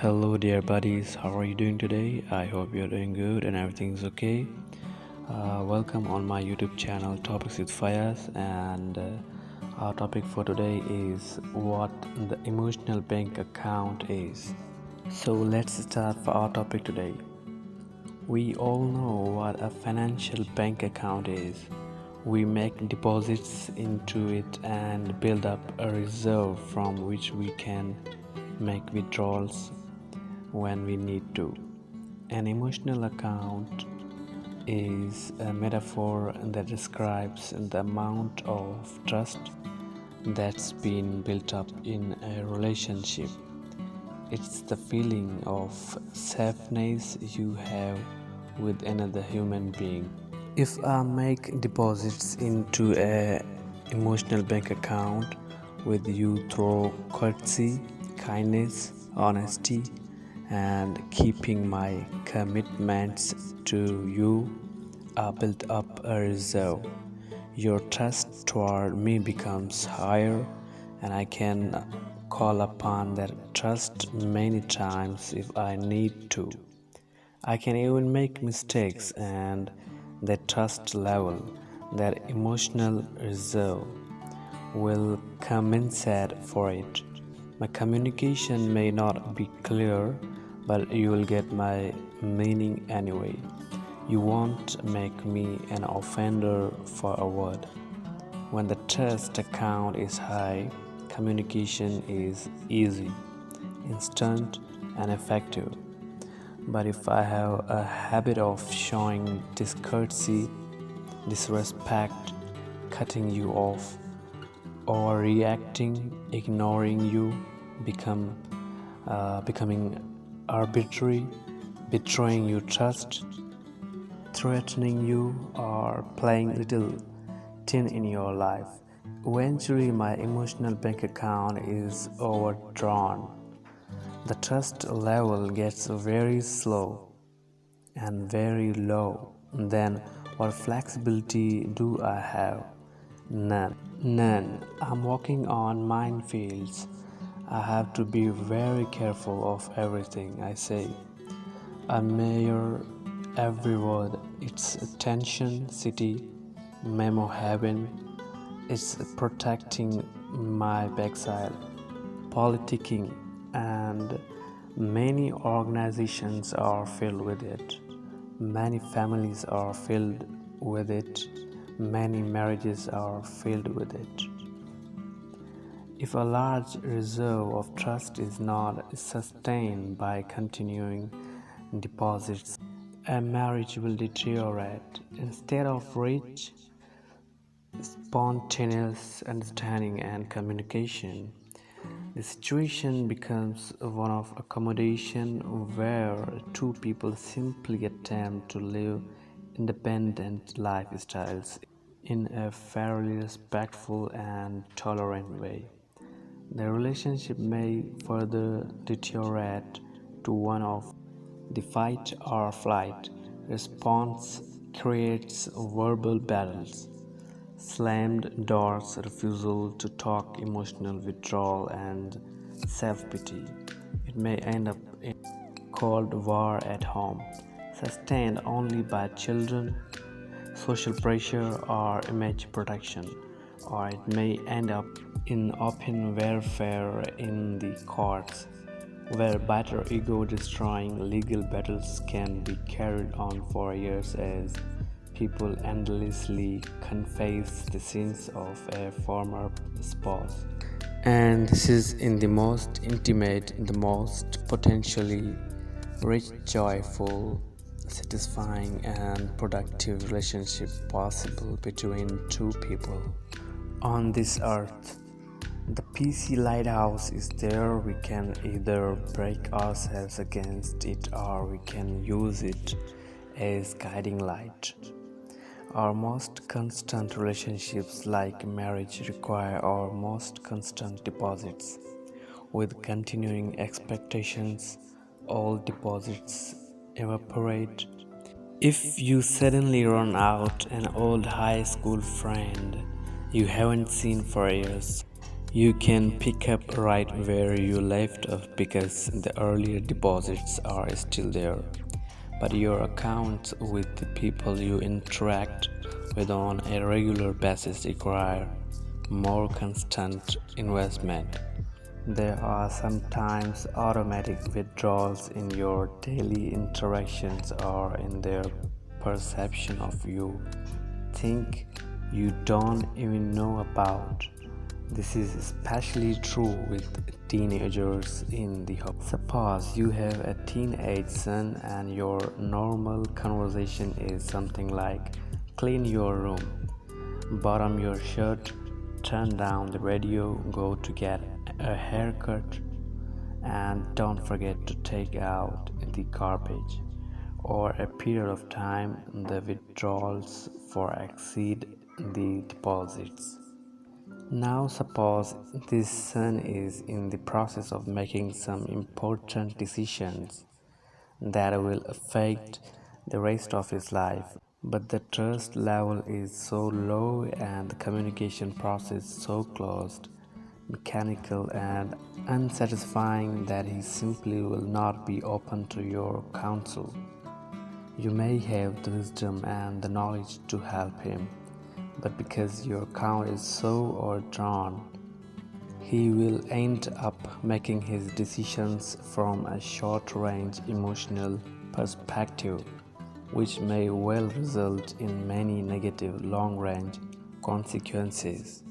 Hello, dear buddies. How are you doing today? I hope you're doing good and everything's okay. Welcome on my YouTube channel, Topics with Fayaz, and our topic for today is what the emotional bank account is. So, let's start for our topic today. We all know what a financial bank account is. We make deposits into it and build up a reserve from which we can make withdrawals when we need to. An emotional account is a metaphor that describes the amount of trust that's been built up in a relationship. It's the feeling of safeness you have with another human being. If I make deposits into a emotional bank account with you through courtesy, kindness, honesty, and keeping my commitments to you, I build up a reserve. Your trust toward me becomes higher, and I can call upon that trust many times if I need to. I can even make mistakes, and that trust level, that emotional reserve, will compensate for it. My communication may not be clear, but you will get my meaning anyway. You won't make me an offender for a word. When the trust account is high, communication is easy, instant, and effective. But if I have a habit of showing discourtesy, disrespect, cutting you off, overreacting, ignoring you, becoming arbitrary, betraying your trust, threatening you, or playing little tin in your life, eventually my emotional bank account is overdrawn. The trust level gets very slow and very low. Then, what flexibility do I have? None. None. I'm walking on minefields. I have to be very careful of everything I say. I measure every word. It's attention city, memo heaven. It's protecting my backside, politicking, and many organizations are filled with it. Many families are filled with it. Many marriages are filled with it. If a large reserve of trust is not sustained by continuing deposits, a marriage will deteriorate. Instead of rich, spontaneous understanding and communication, the situation becomes one of accommodation where two people simply attempt to live independent lifestyles in a fairly respectful and tolerant way. The relationship may further deteriorate to one of the fight or flight response creates verbal battles, slammed doors, refusal to talk, emotional withdrawal, and self pity. It may end up in cold war at home, sustained only by children, social pressure, or image protection, or it may end up in open warfare in the courts, where bitter ego destroying legal battles can be carried on for years as people endlessly confess the sins of a former spouse. And this is in the most intimate, the most potentially rich, joyful, satisfying, and productive relationship possible between two people on this earth. The PC lighthouse is there. We can either break ourselves against it or we can use it as guiding light. Our most constant relationships, like marriage, require our most constant deposits. With continuing expectations, all deposits evaporate. If you suddenly run out an old high school friend you haven't seen for years, You can pick up right where you left off because the earlier deposits are still there. But your accounts with the people you interact with on a regular basis require more constant investment. There are sometimes automatic withdrawals in your daily interactions or in their perception of you. Think you don't even know about. This is especially true with teenagers in the home. Suppose you have a teenage son and your normal conversation is something like clean your room, bottom your shirt, turn down the radio, go to get a haircut, and don't forget to take out the garbage. Over a period of time, the withdrawals for exceed the deposits. Now, suppose this son is in the process of making some important decisions that will affect the rest of his life, but the trust level is so low and the communication process so closed, mechanical, and unsatisfying that he simply will not be open to your counsel. You may have the wisdom and the knowledge to help him, but because your account is so overdrawn, he will end up making his decisions from a short range emotional perspective, which may well result in many negative long range consequences.